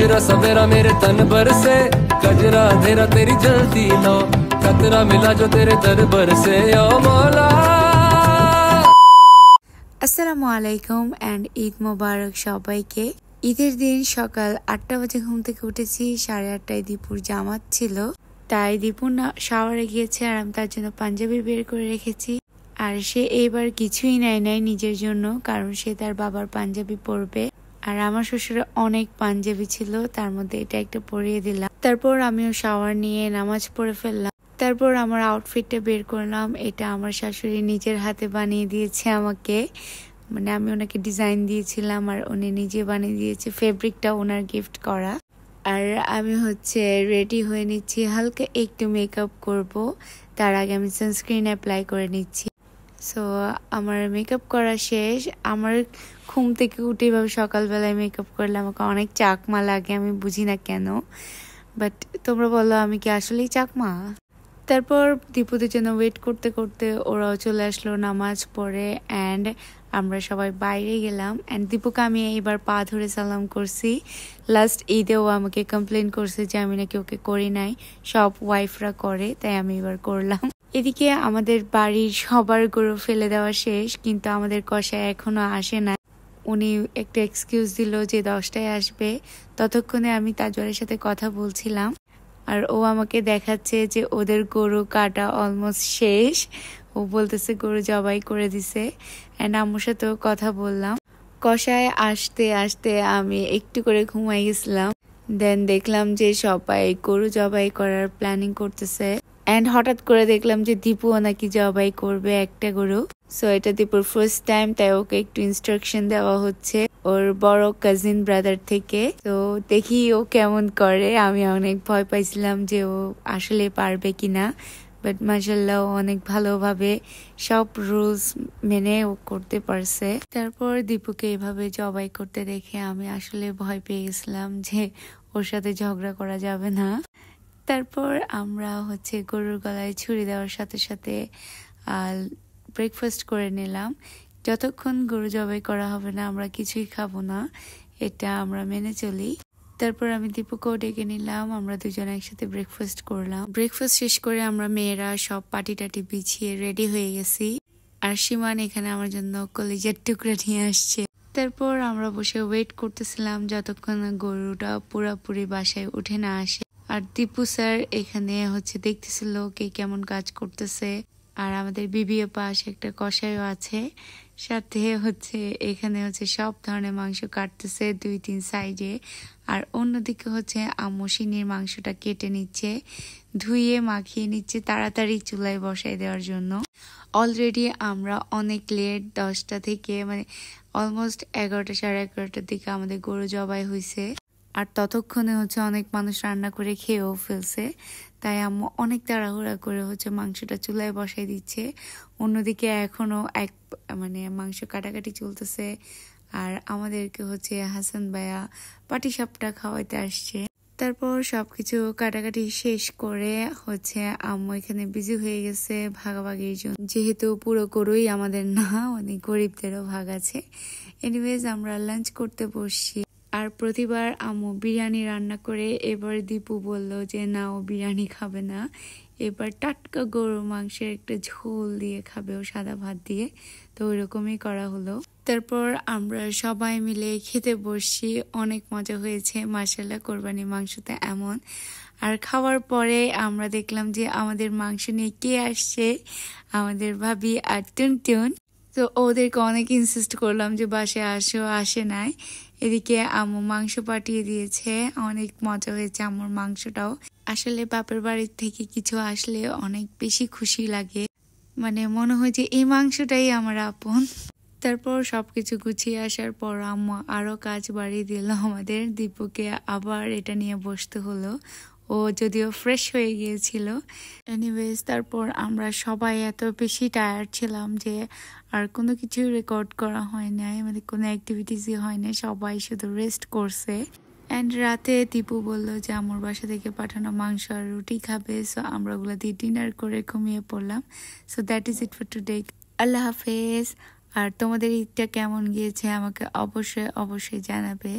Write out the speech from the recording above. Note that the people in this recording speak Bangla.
सजरा सवेरा मेरे तन भर से कजरा धेरा तेरी जलती लो खतरा मिला जो तेरे दरबार से ओ मौला। আসসালামু আলাইকুম এন্ড ঈদ মোবারক সবাইকে। ঈদের দিন সকাল 8টা বাজে ঘুম থেকে উঠেছি। 8:30টায় দীপুর জামাত ছিল, তাই দীপু শাওয়ারে গিয়েছে আর আমি তার জন্য পাঞ্জাবি বের করে রেখেছি। আর সে এইবার কিছুই নেয় নাই নিজের জন্য, কারণ সে তার বাবার পাঞ্জাবি পরবে। আর আমার শ্বশুরের অনেক পাঞ্জাবি ছিল, তার মধ্যে এটা একটা পরিয়ে দিলাম। তারপর আমিও শাওয়ার নিয়ে নামাজ পড়ে ফেললাম। তারপর আমার আউটফিটটা বের করলাম। এটা আমার শাশুড়ি নিজের হাতে বানিয়ে দিয়েছে আমাকে, মানে আমি ওনাকে ডিজাইন দিয়েছিলাম আর উনি নিজে বানিয়ে দিয়েছে। ফেব্রিকটা ওনার গিফট করা। আর আমি রেডি হয়ে নিচ্ছি, হালকা একটু মেকআপ করব। তার আগে আমি সানস্ক্রিন অ্যাপ্লাই করে নিচ্ছি। সো আমার মেকআপ করা শেষ। আমার ঘুম থেকে উঠে এভাবে সকালবেলায় মেকআপ করলে আমাকে অনেক চাকমা লাগে, আমি বুঝি না কেন, বাট তোমরা বলো আমি কি আসলেই চাকমা? তারপর দীপুদের জন্য ওয়েট করতে করতে ওরাও চলে আসলো নামাজ পড়ে, অ্যান্ড আমরা সবাই বাইরে গেলাম। অ্যান্ড দীপুকে আমি এবার পা ধরে সালাম করছি। লাস্ট ঈদেও আমাকে কমপ্লেন করছে যে আমি নাকি ওকে করি নাই, সব ওয়াইফরা করে, তাই আমি এবার করলাম। এদিকে আমাদের বাড়ির সবার গরু ফেলে দেওয়া শেষ, কিন্তু আমাদের কষায় এখনো আসে না। উনি একটা এক্সকিউজ দিল যে 10টায় আসবে। ততক্ষণে আমি তাজওয়ারের সাথে কথা বলছিলাম, আর ও আমাকে দেখাচ্ছে যে ওদের গরু কাটা অলমোস্ট শেষ। ও বলতেছে গরু জবাই করে দিছে। অ্যান্ড আম্মুর সাথেও কথা বললাম। কষায় আসতে আসতে আমি একটু করে ঘুমাই গেছিলাম। দেন দেখলাম যে সবাই গরু জবাই করার প্ল্যানিং করতেছে। অ্যান্ড হঠাৎ করে দেখলাম যে দীপুও নাকি জবাই করবে একটা গরু। সো এটা দীপুর ফার্স্ট টাইম, তাই ওকে একটু ইনস্ট্রাকশন দেওয়া হচ্ছে ওর বড় কাজিন ব্রাদার থেকে। তো দেখি ও কেমন করে। আমি অনেক ভয় পাইছিলাম যে ও আসলে পারবে কিনা, বাট মাশাআল্লাহ অনেক ভালোভাবে সব রুলস মেনে ও করতে পারছে। তারপর দীপুকে এভাবে জবাই করতে দেখে আমি আসলে ভয় পেয়ে গেছিলাম যে ওর সাথে ঝগড়া করা যাবে না। তারপর আমরা গরুর গলায় ছুরি দেওয়ার সাথে সাথে ব্রেকফাস্ট করে নিলাম। যতক্ষণ গরু জবাই করা হবে না আমরা কিছুই খাবো না, এটা আমরা মেনে চলি। তারপর আমি দীপুকেও ডেকে নিলাম, আমরা দুজনে একসাথে ব্রেকফাস্ট করলাম। ব্রেকফাস্ট শেষ করে আমরা মেয়েরা সব পাটি টাটি বিছিয়ে রেডি হয়ে গেছি। আর সীমান এখানে আমার জন্য কলিজার টুকরা নিয়ে আসছে। তারপর আমরা বসে ওয়েট করতেছিলাম যতক্ষণ গরুটা পুরাপুরি বাসায় উঠে না আসে। আর দীপু স্যার এখানে দেখতেছিল কে কেমন কাজ করতেছে। আর আমাদের বিবিএ পাশ একটা কষাইও আছে, সাথে এখানে সব ধরনের মাংস কাটতেছে 2-3 সাইডে। আর অন্যদিকে আম্মু সিনির মাংসটা কেটে নিচ্ছে, ধুয়ে মাখিয়ে নিচ্ছে তাড়াতাড়ি চুলায় বসাই দেওয়ার জন্য। অলরেডি আমরা অনেক লেট, 10টা থেকে অলমোস্ট 11টা 11:30টার দিকে আমাদের গরু জবাই হয়েছে। আর ততক্ষণে অনেক মানুষ রান্না করে খেয়েও ফেলছে, তাই আম্মু অনেক তাড়াহুড়া করে মাংসটা চুলায় বসাই দিচ্ছে। অন্যদিকে এখনো মাংস কাটাকাটি চলতেছে। আর আমাদেরকে হাসান ভাইয়া পাটিসাপটা খাওয়াইতে আসছে। তারপর সবকিছু কাটাকাটি শেষ করে আম্মু এখানে বিজি হয়ে গেছে ভাগাভাগির জন্য, যেহেতু পুরো গরুই আমাদের না, অনেক গরিবদেরও ভাগ আছে। এনিওয়েজ আমরা লাঞ্চ করতে বসছি। আর প্রতিবার আম্মু বিরিয়ানি রান্না করে, এবার দীপু বলল যে না, ও বিরিয়ানি খাবে না, এবার টাটকা গরুর মাংসের একটা ঝোল দিয়ে খাবে ও সাদা ভাত দিয়ে। তো ওইরকমই করা হলো। তারপর আমরা সবাই মিলে খেতে বসছি। অনেক মজা হয়েছে মাশাআল্লাহ, কোরবানি মাংসতে এমন। আর খাওয়ার পরে আমরা দেখলাম যে আমাদের মাংস নিয়ে কে আসছে, আমাদের ভাবি আর টুনটুন। তো ওদেরকে অনেক ইনসিস্ট করলাম যে বাসায় আসো, আসে নাই। এদিকে আম্মু মাংস পাঠিয়ে দিয়েছে, অনেক মজা হয়েছে আম্মুর মাংসটাও। আসলে বাপের বাড়ির থেকে কিছু আসলে অনেক বেশি খুশি লাগে, মনে হয় যে এই মাংসটাই আমার আপন। তারপর সবকিছু গুছিয়ে আসার পর আম্মু আরো কাজ বাড়িয়ে দিল আমাদের। দীপুকে আবার এটা নিয়ে বসতে হলো, ও যদিও ফ্রেশ হয়ে গিয়েছিল। এনিওয়েজ তারপর আমরা সবাই এত বেশি টায়ার্ড ছিলাম যে আর কোনো কিছু রেকর্ড করা হয় নাই, কোনো অ্যাক্টিভিটিসই হয় না, সবাই শুধু রেস্ট করছে। অ্যান্ড রাতে দীপু বলল যে আমার বাসা থেকে পাঠানো মাংস আর রুটি খাবে। সো আমরা ওগুলো দিয়ে ডিনার করে ঘুমিয়ে পড়লাম। So that is it for today. আল্লাহ হাফেজ। আর তোমাদের ঈদটা কেমন গিয়েছে আমাকে অবশ্যই জানাবে।